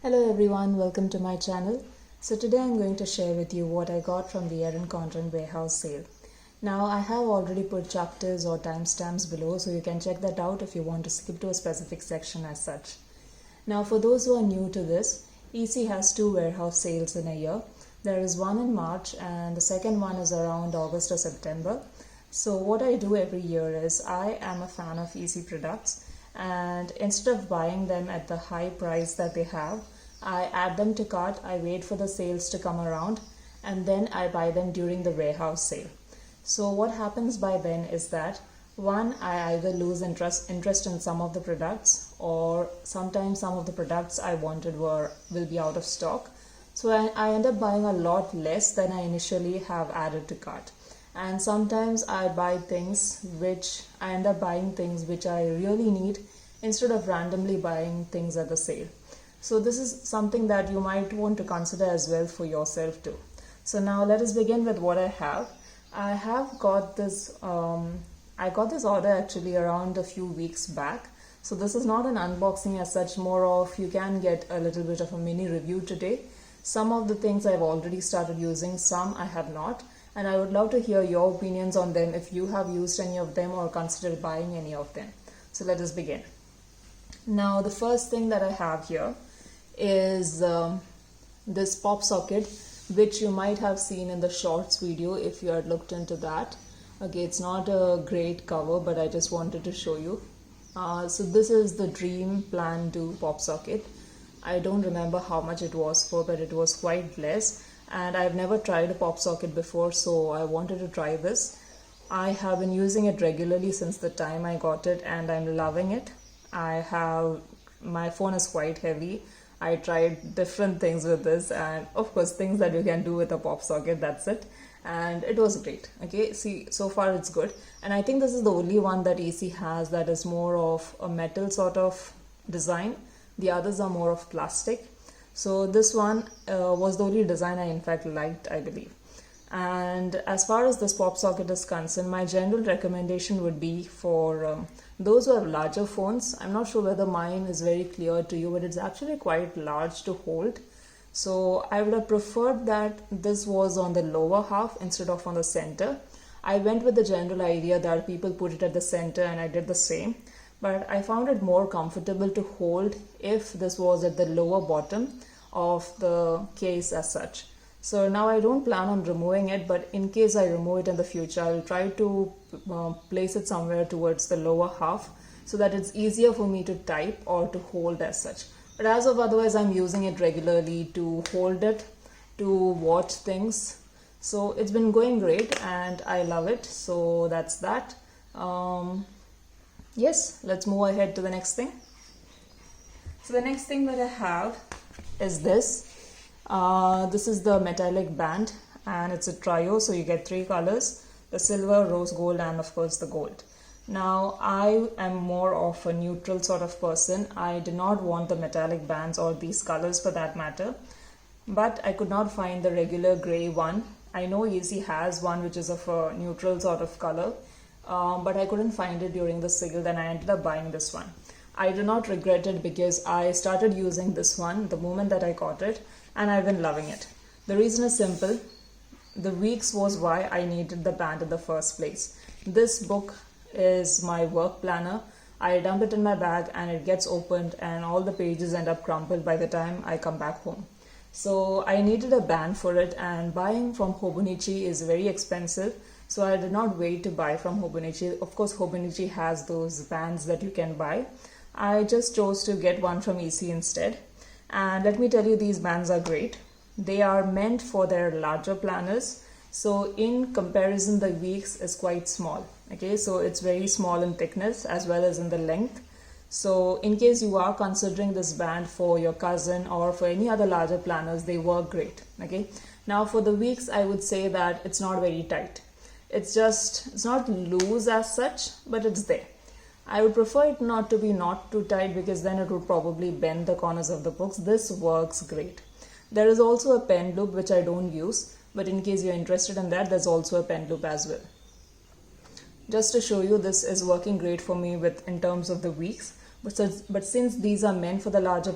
Hello everyone, welcome to my channel. So today I'm going to share with you what I got from the Erin Condren warehouse sale. Now I have already put chapters or timestamps below, so you can check that out if you want to skip to a specific section as such. Now for those who are new to this, EC has two warehouse sales in a year. There is one in March and the second one is around August or September. So what I do every year is I am a fan of EC products, and instead of buying them at the high price that they have, I add them to cart, I wait for the sales to come around, and then I buy them during the warehouse sale. So what happens by then is that one, I either lose interest in some of the products, or sometimes some of the products I wanted will be out of stock. So I end up buying a lot less than I initially have added to cart. And sometimes I end up buying things which I really need instead of randomly buying things at the sale. So this is something that you might want to consider as well for yourself too. So now let us begin with what I have. I have got this, I got this order actually around a few weeks back. So this is not an unboxing as such, more of you can get a little bit of a mini review today. Some of the things I've already started using, some I have not. And I would love to hear your opinions on them if you have used any of them or considered buying any of them. So let us begin. Now the first thing that I have here is this pop socket, which you might have seen in the shorts video if you had looked into that. Okay, it's not a great cover, but I just wanted to show you. So this is the Dream Plan Do pop socket. I don't remember how much it was for, but it was quite less. And I've never tried a pop socket before, so I wanted to try this. I have been using it regularly since the time I got it, and I'm loving it. My phone is quite heavy. I tried different things with this, and of course things that you can do with a pop socket, that's it. And it was great. Okay, see, so far it's good. And I think this is the only one that EC has that is more of a metal sort of design. The others are more of plastic. So this one was the only design I in fact liked, I believe. And as far as this pop socket is concerned, my general recommendation would be for those who have larger phones. I'm not sure whether mine is very clear to you, but it's actually quite large to hold. So I would have preferred that this was on the lower half instead of on the center. I went with the general idea that people put it at the center, and I did the same. But I found it more comfortable to hold if this was at the lower bottom of the case as such. So now I don't plan on removing it, but in case I remove it in the future, I'll try to place it somewhere towards the lower half so that it's easier for me to type or to hold as such. But as of otherwise, I'm using it regularly to hold it, to watch things. So it's been going great and I love it. So that's that. Yes, let's move ahead to the next thing. So the next thing that I have is this. This is the metallic band, and it's a trio, so you get three colors: the silver, rose gold, and of course the gold. Now I am more of a neutral sort of person. I did not want the metallic bands or these colors for that matter, but I could not find the regular gray one. I know EC has one which is of a neutral sort of color, but I couldn't find it during the sale, then I ended up buying this one. I do not regret it because I started using this one the moment that I got it, and I've been loving it. The reason is simple. The weeks was why I needed the band in the first place. This book is my work planner. I dump it in my bag and it gets opened and all the pages end up crumpled by the time I come back home. So I needed a band for it, and buying from Hobonichi is very expensive. So I did not wait to buy from Hobonichi. Of course, Hobonichi has those bands that you can buy. I just chose to get one from EC instead. And let me tell you, these bands are great. They are meant for their larger planners. So in comparison, the weeks is quite small. Okay, so it's very small in thickness as well as in the length. So in case you are considering this band for your cousin or for any other larger planners, they work great. Okay, now for the weeks, I would say that it's not very tight. It's not loose as such, but it's there. I would prefer it not to be not too tight because then it would probably bend the corners of the books. This works great. There is also a pen loop which I don't use, but in case you're interested in that, there's also a pen loop as well. Just to show you, this is working great for me in terms of the weeks. But since these are meant for the larger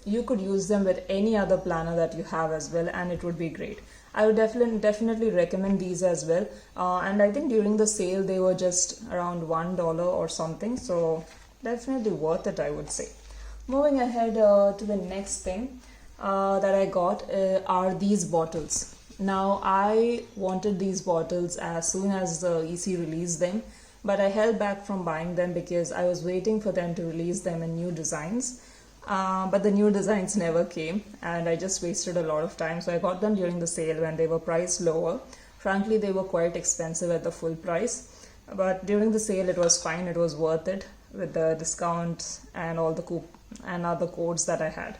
you could use them with any other planner that you have as well, and it would be great. I would definitely recommend these as well. And I think during the sale they were just around $1 or something, so definitely worth it, I would say. Moving ahead to the next thing that I got are these bottles. Now I wanted these bottles as soon as the EC released them, but I held back from buying them because I was waiting for them to release them in new designs. But the new designs never came, and I just wasted a lot of time. So I got them during the sale when they were priced lower. Frankly, they were quite expensive at the full price, but during the sale it was fine. It was worth it with the discounts and all the and other codes that I had.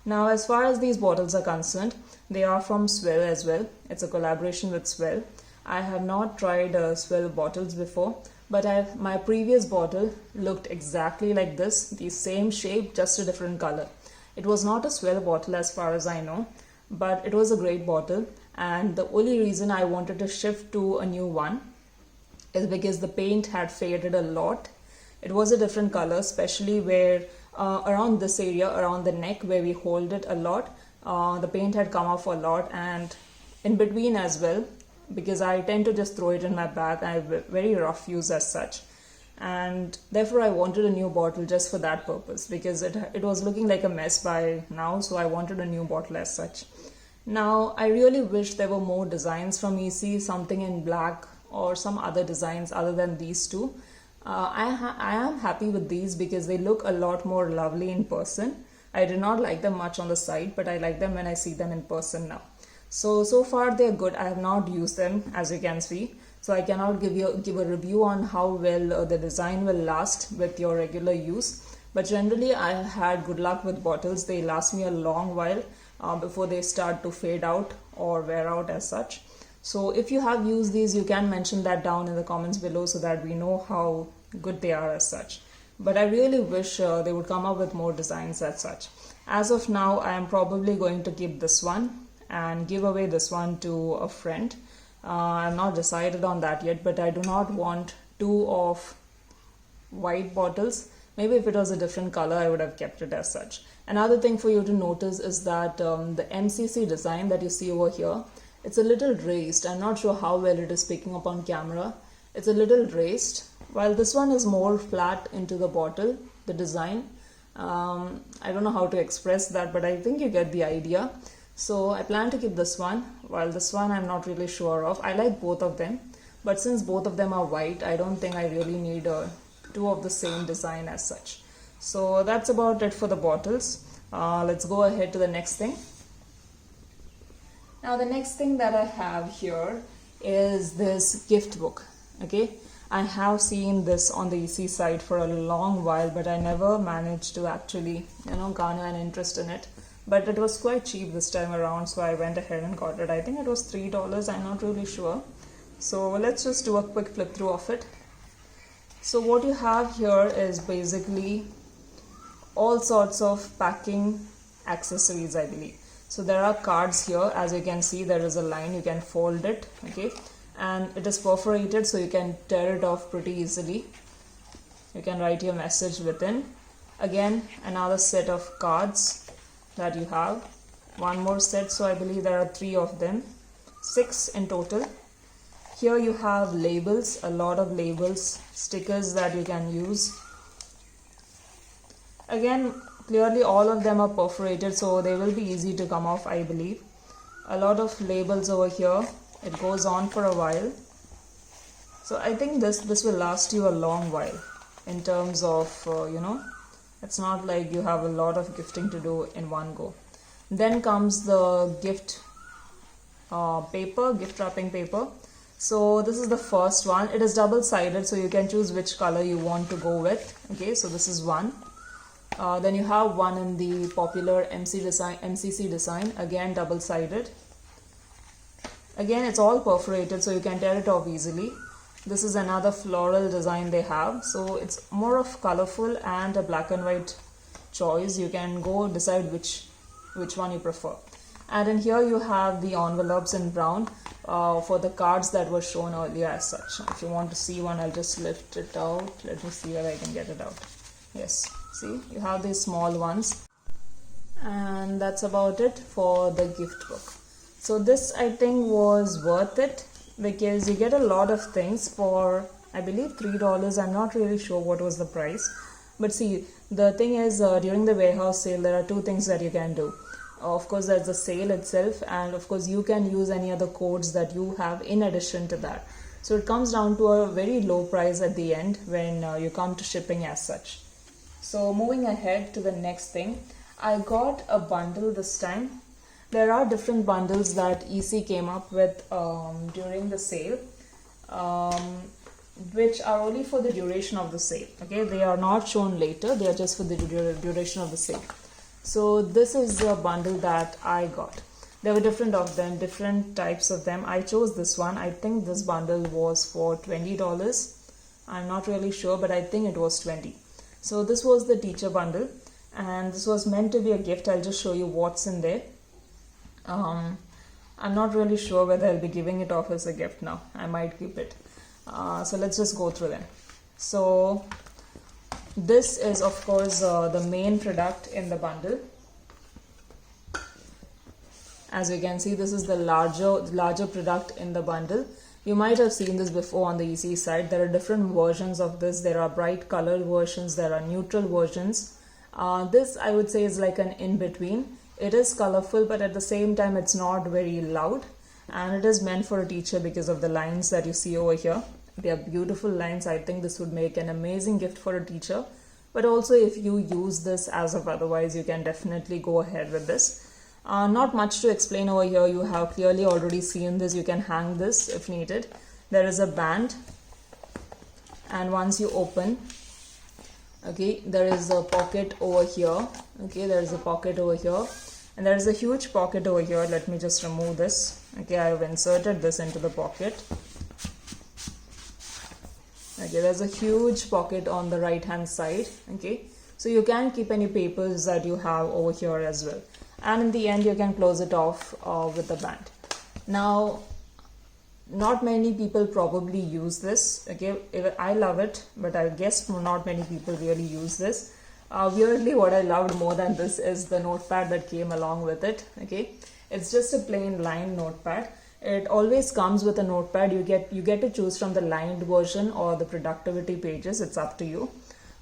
Now, as far as these bottles are concerned, they are from Swell as well. It's a collaboration with Swell. I have not tried Swell bottles before, but my previous bottle looked exactly like this, the same shape, just a different color. It was not a Swell bottle as far as I know, but it was a great bottle, and the only reason I wanted to shift to a new one is because the paint had faded a lot. It was a different color, especially where around this area, around the neck where we hold it a lot, the paint had come off a lot, and in between as well, because I tend to just throw it in my bag. I have very rough use as such, and therefore I wanted a new bottle just for that purpose, because it was looking like a mess by now, so I wanted a new bottle as such. Now I really wish there were more designs from EC, something in black or some other designs other than these two. I am happy with these because they look a lot more lovely in person. I did not like them much on the side, but I like them when I see them in person now. So far they're good. I have not used them, as you can see, so I cannot give a review on how well the design will last with your regular use. But generally I have had good luck with bottles. They last me a long while before they start to fade out or wear out as such. So if you have used these, you can mention that down in the comments below so that we know how good they are as such. But I really wish they would come up with more designs as such. As of now, I am probably going to keep this one and give away this one to a friend. I'm not decided on that yet, but I do not want two of white bottles. Maybe if it was a different color, I would have kept it as such. Another thing for you to notice is that the MCC design that you see over here, it's a little raised. I'm not sure how well it is picking up on camera. It's a little raised, while this one is more flat into the bottle, the design. I don't know how to express that, but I think you get the idea. So I plan to keep this one, while this one I'm not really sure of. I like both of them, but since both of them are white, I don't think I really need two of the same design as such. So that's about it for the bottles. Let's go ahead to the next thing. Now the next thing that I have here is this gift book. Okay, I have seen this on the EC site for a long while, but I never managed to actually garner an interest in it. But it was quite cheap this time around, so I went ahead and got it. I think it was $3, I'm not really sure. So let's just do a quick flip through of it. So what you have here is basically all sorts of packing accessories, I believe. So there are cards here. As you can see, there is a line, you can fold it, okay, and it is perforated, so you can tear it off pretty easily. You can write your message within. Again, another set of cards that you have, one more set, so I believe there are 3 of them, 6 in total. Here you have labels, a lot of labels, stickers that you can use. Again, clearly all of them are perforated, so they will be easy to come off, I believe. A lot of labels over here. It goes on for a while, so I think this will last you a long while in terms of it's not like you have a lot of gifting to do in one go. Then comes the gift paper, gift wrapping paper. So this is the first one. It is double-sided, so you can choose which color you want to go with. Okay, so this is one. Then you have one in the popular MCC design, again double-sided. Again, it's all perforated, so you can tear it off easily. This is another floral design they have, so it's more of colorful and a black and white choice. You can go decide which one you prefer. And in here you have the envelopes in brown for the cards that were shown earlier as such. If you want to see one, I'll just lift it out. Let me see where I can get it out. Yes, see, you have these small ones. And that's about it for the gift book. So this I think was worth it because you get a lot of things for, I believe, $3. I'm not really sure what was the price. But see, the thing is, during the warehouse sale, there are two things that you can do. Of course, there's the sale itself, and of course, you can use any other codes that you have in addition to that. So it comes down to a very low price at the end when you come to shipping as such. So moving ahead to the next thing, I got a bundle this time. There are different bundles that EC came up with during the sale, which are only for the duration of the sale. Okay, they are not shown later, they are just for the duration of the sale. So this is a bundle that I got. There were different of them, different types of them. I chose this one. I think this bundle was for $20. I'm not really sure, but I think it was $20. So this was the teacher bundle, and this was meant to be a gift. I'll just show you what's in there. I'm not really sure whether I'll be giving it off as a gift now. I might keep it. So let's just go through them. So this is of course the main product in the bundle. As you can see, this is the larger product in the bundle. You might have seen this before on the EC side. There are different versions of this. There are bright colored versions, there are neutral versions. This I would say is like an in-between. It is colorful, but at the same time it's not very loud, and it is meant for a teacher because of the lines that you see over here. They are beautiful lines. I think this would make an amazing gift for a teacher, but also if you use this as of otherwise, you can definitely go ahead with this. Not much to explain over here. You have clearly already seen this. You can hang this if needed. There is a band, and once you open, okay, there is a pocket over here. Okay, there is a pocket over here, and there is a huge pocket over here. Let me just remove this. Okay, I have inserted this into the pocket. Okay, there's a huge pocket on the right hand side. Okay, so you can keep any papers that you have over here as well, and in the end you can close it off with the band. Now, not many people probably use this. Okay, I love it, but I guess not many people really use this. Weirdly, what I loved more than this is the notepad that came along with it. Okay, it's just a plain lined notepad. It always comes with a notepad. You get to choose from the lined version or the productivity pages. It's up to you.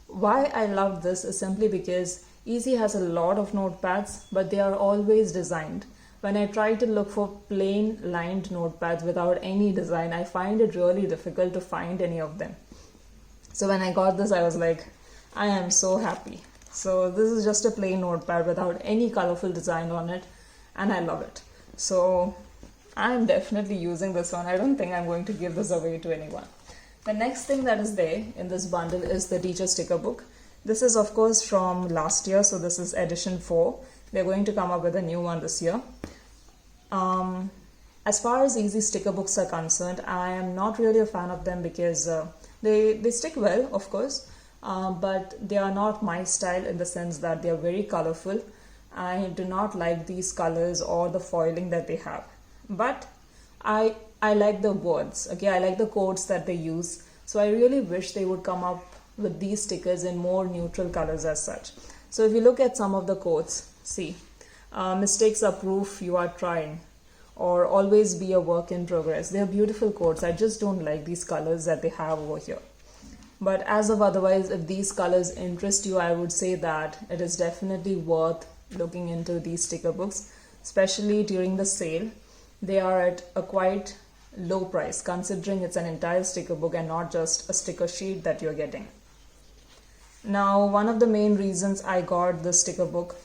Why I love this is simply because EC has a lot of notepads, but they are always designed. When I try to look for plain lined notepads without any design, I find it really difficult to find any of them. So when I got this, I was like, I am so happy. So this is just a plain notepad without any colorful design on it, and I love it. So I'm definitely using this one. I don't think I'm going to give this away to anyone. The next thing that is there in this bundle is the teacher sticker book. This is of course from last year, so this is edition 4. They're going to come up with a new one this year. As far as easy sticker books are concerned, I am not really a fan of them because they stick well, of course, but they are not my style in the sense that they are very colorful. I do not like these colors or the foiling that they have. But I like the words. Okay, I like the codes that they use. So I really wish they would come up with these stickers in more neutral colors as such. So if you look at some of the codes, see, mistakes are proof you are trying, or always be a work in progress. They are beautiful codes. I just don't like these colors that they have over here. But as of otherwise, if these colors interest you, I would say that it is definitely worth looking into these sticker books, especially during the sale. They are at a quite low price considering it's an entire sticker book and not just a sticker sheet that you're getting. Now, one of the main reasons I got this sticker book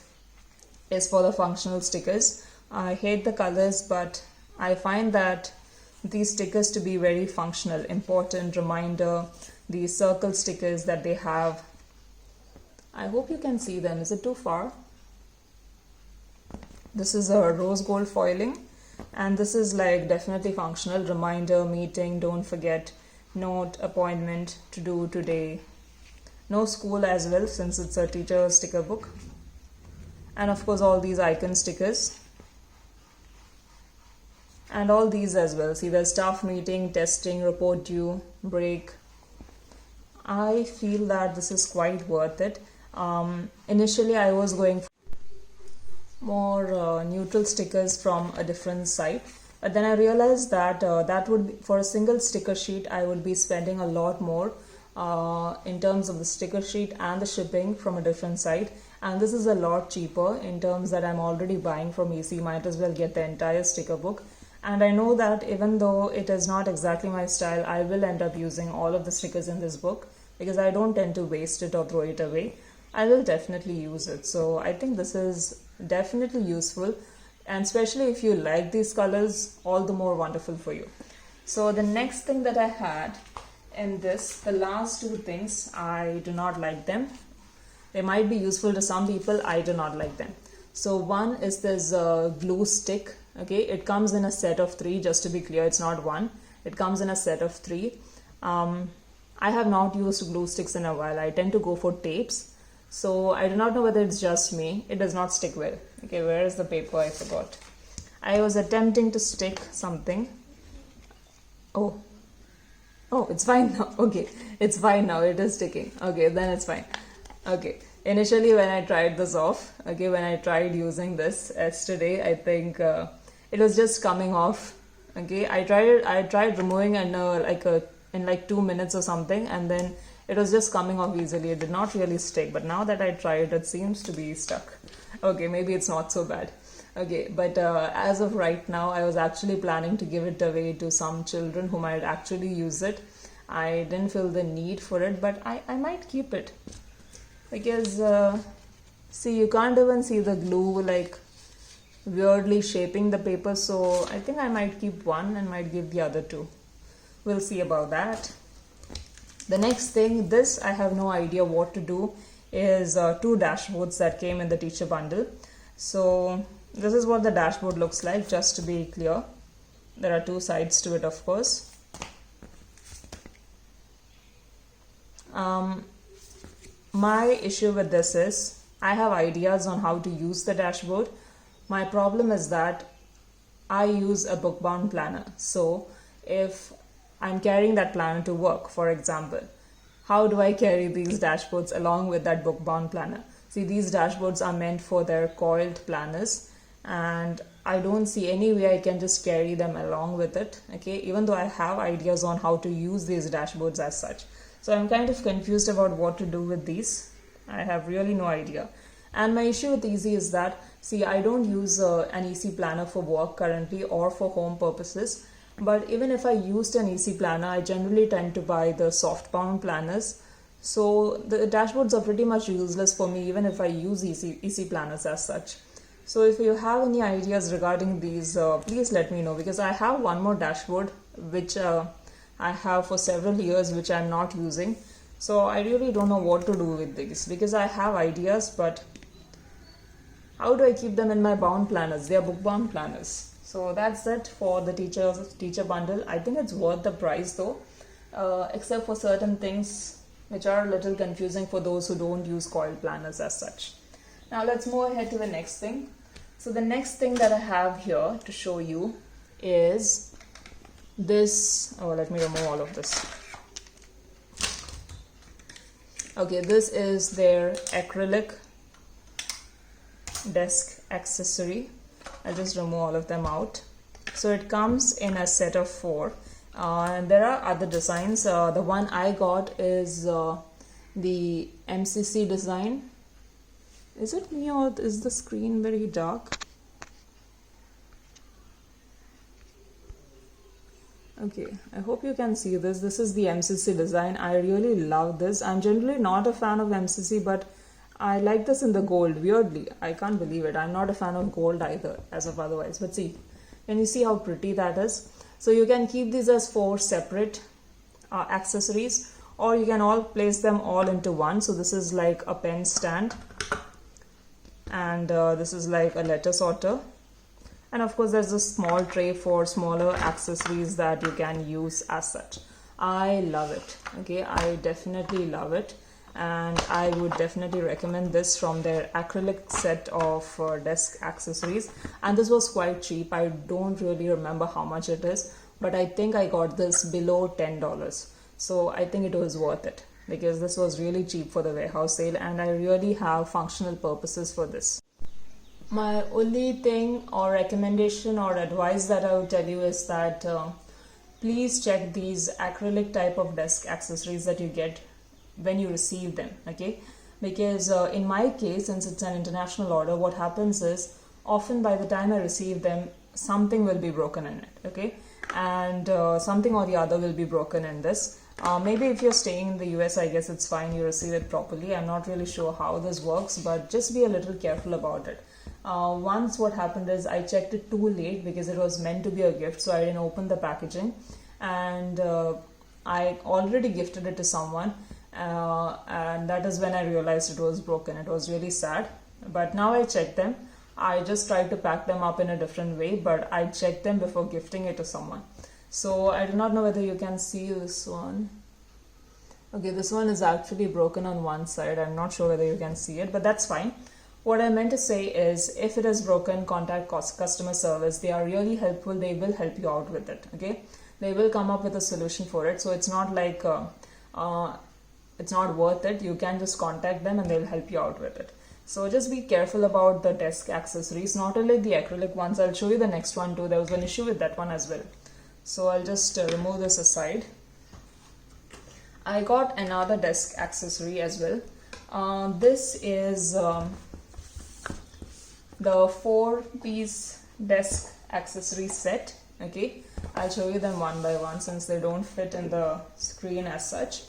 is for the functional stickers. I hate the colors, but I find that these stickers to be very functional, important, reminder, these circle stickers that they have. I hope you can see them. Is it too far? This is a rose gold foiling, and this is like definitely functional, reminder, meeting, don't forget, note, appointment, to do today. No school as well since it's a teacher sticker book. And of course all these icon stickers. And all these as well. See, there's staff meeting, testing, report due, break. I feel that this is quite worth it. Initially I was going more neutral stickers from a different site. But then I realized that that would be, for a single sticker sheet, I would be spending a lot more in terms of the sticker sheet and the shipping from a different site. And this is a lot cheaper in terms that I'm already buying from EC. Might as well get the entire sticker book. And I know that even though it is not exactly my style, I will end up using all of the stickers in this book because I don't tend to waste it or throw it away. I will definitely use it. So I think this is definitely useful, and especially if you like these colors, all the more wonderful for you. So the next thing that I had in this, the last two things, I do not like them. They might be useful to some people, I do not like them. So one is this glue stick. Okay, it comes in a set of 3, just to be clear, it's not one. It comes in a set of 3. I have not used glue sticks in a while. I tend to go for tapes. So I do not know whether it's just me. It does not stick well. Okay, where is the paper? I forgot. I was attempting to stick something. Oh, it's fine now. Okay, it's fine now. It is sticking. Okay, then it's fine. Okay, initially when I tried this off, okay, when I tried using this yesterday, I think it was just coming off. Okay, I tried removing in like 2 minutes or something, and then it was just coming off easily. It did not really stick, but now that I tried, it seems to be stuck. Okay, maybe it's not so bad. Okay, but as of right now, I was actually planning to give it away to some children who might actually use it. I didn't feel the need for it, but I might keep it. Because, see, you can't even see the glue like weirdly shaping the paper, so I think I might keep one and might give the other 2. We'll see about that. The next thing, this I have no idea what to do, is 2 dashboards that came in the teacher bundle. So this is what the dashboard looks like, just to be clear. There are 2 sides to it, of course. My issue with this is I have ideas on how to use the dashboard. My problem is that I use a book-bound planner. So if I'm carrying that planner to work, for example, how do I carry these dashboards along with that book-bound planner? See, these dashboards are meant for their coiled planners, and I don't see any way I can just carry them along with it, okay, even though I have ideas on how to use these dashboards as such. So I'm kind of confused about what to do with these. I have really no idea. And my issue with Easy is that, see, I don't use an EC planner for work currently or for home purposes. But even if I used an EC planner, I generally tend to buy the soft bound planners. So the dashboards are pretty much useless for me even if I use EC planners as such. So if you have any ideas regarding these, please let me know, because I have one more dashboard which I have for several years which I'm not using. So I really don't know what to do with these, because I have ideas, but how do I keep them in my bound planners? They are book bound planners. So that's it for the teacher bundle. I think it's worth the price though, except for certain things which are a little confusing for those who don't use coiled planners as such. Now let's move ahead to the next thing. So the next thing that I have here to show you is this. Oh, let me remove all of this. Okay, this is their acrylic desk accessory. I'll just remove all of them out. So it comes in a set of 4. And there are other designs. The one I got is the MCC design. Is it me or is the screen very dark? Okay, I hope you can see this. This is the MCC design. I really love this. I'm generally not a fan of MCC, but I like this in the gold, weirdly. I can't believe it. I'm not a fan of gold either, as of otherwise. But see, can you see how pretty that is? So you can keep these as 4 separate accessories, or you can all place them all into one. So this is like a pen stand, and this is like a letter sorter. And of course there's a small tray for smaller accessories that you can use as such. I love it. Okay, I definitely love it. And I would definitely recommend this from their acrylic set of desk accessories. And this was quite cheap. I don't really remember how much it is, but I think I got this below $10. So I think it was worth it, because this was really cheap for the warehouse sale, and I really have functional purposes for this. My only thing or recommendation or advice that I would tell you is that please check these acrylic type of desk accessories that you get when you receive them, okay? Because in my case, since it's an international order, what happens is often by the time I receive them, something will be broken in it, okay? And something or the other will be broken in this. Maybe if you're staying in the US, I guess it's fine, you receive it properly. I'm not really sure how this works, but just be a little careful about it. Once what happened is I checked it too late because it was meant to be a gift, so I didn't open the packaging, and I already gifted it to someone, and that is when I realized it was broken. It was really sad, but now I checked them. I just tried to pack them up in a different way, but I checked them before gifting it to someone. So I do not know whether you can see this one. Okay, this one is actually broken on one side. I'm not sure whether you can see it, but that's fine. What I meant to say is, if it is broken, contact customer service. They are really helpful. They will help you out with it, okay? They will come up with a solution for it. So it's not like it's not worth it. You can just contact them and they'll help you out with it. So just be careful about the desk accessories, not only the acrylic ones. I'll show you the next one too. There was an issue with that one as well. So I'll just remove this aside. I got another desk accessory as well. This is the 4-piece desk accessory set, okay? I'll show you them one by one since they don't fit in the screen as such.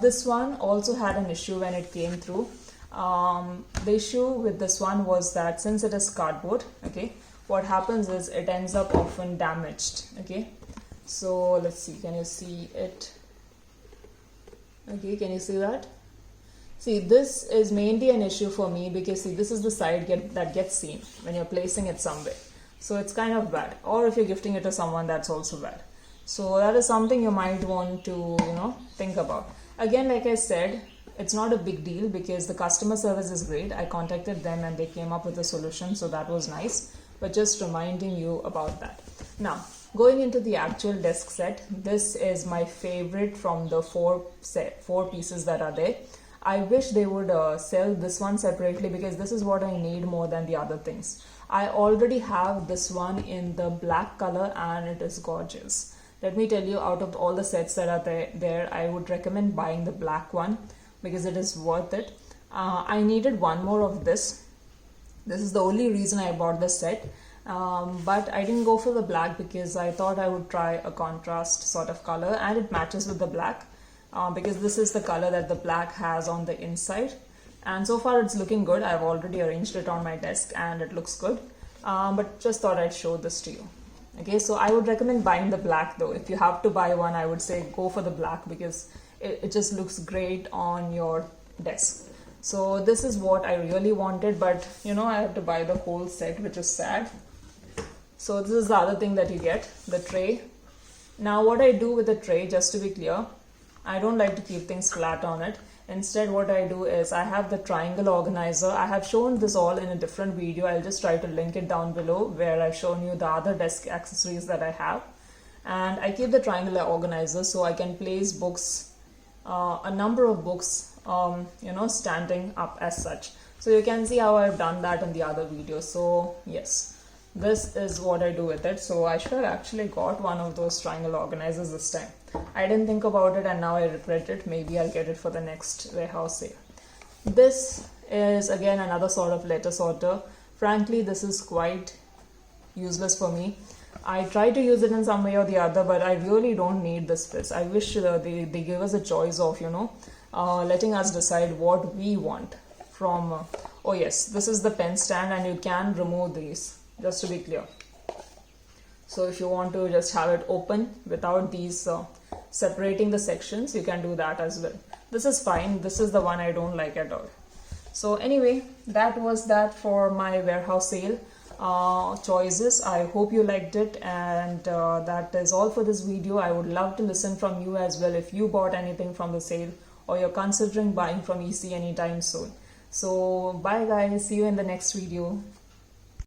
This one also had an issue when it came through. The issue with this one was that since it is cardboard, okay, what happens is it ends up often damaged, okay? So let's see, can you see it? Okay, can you see that? See, this is mainly an issue for me because see, this is the side that gets seen when you're placing it somewhere. So it's kind of bad. Or if you're gifting it to someone, that's also bad. So that is something you might want to, think about. Again, like I said, it's not a big deal because the customer service is great. I contacted them and they came up with a solution, so that was nice. But just reminding you about that. Now, going into the actual desk set, this is my favorite from the four pieces that are there. I wish they would sell this one separately because this is what I need more than the other things. I already have this one in the black color and it is gorgeous. Let me tell you, out of all the sets that are there, I would recommend buying the black one because it is worth it. I needed one more of this. This is the only reason I bought this set. But I didn't go for the black because I thought I would try a contrast sort of color and it matches with the black. Because this is the color that the black has on the inside, and so far it's looking good. I've already arranged it on my desk and it looks good, but just thought I'd show this to you. Okay, so I would recommend buying the black though. If you have to buy one, I would say go for the black because it just looks great on your desk. So this is what I really wanted, but I have to buy the whole set, which is sad. So this is the other thing that you get, the tray. Now what I do with the tray, just to be clear, I don't like to keep things flat on it. Instead, what I do is I have the triangle organizer. I have shown this all in a different video. I'll just try to link it down below where I've shown you the other desk accessories that I have. And I keep the triangle organizer so I can place books, a number of books, standing up as such. So you can see how I've done that in the other video. So yes, this is what I do with it. So I should have actually got one of those triangle organizers this time. I didn't think about it and now I regret it. Maybe I'll get it for the next warehouse sale. This is again another sort of letter sorter. Frankly, this is quite useless for me. I try to use it in some way or the other, but I really don't need this piece. I wish they give us a choice of, letting us decide what we want from... oh yes, this is the pen stand and you can remove these, just to be clear. So if you want to just have it open without these separating the sections, you can do that as well. This is fine. This is the one I don't like at all. So anyway, that was that for my warehouse sale choices. I hope you liked it, and that is all for this video. I would love to listen from you as well if you bought anything from the sale or you're considering buying from EC anytime soon. So bye guys, see you in the next video.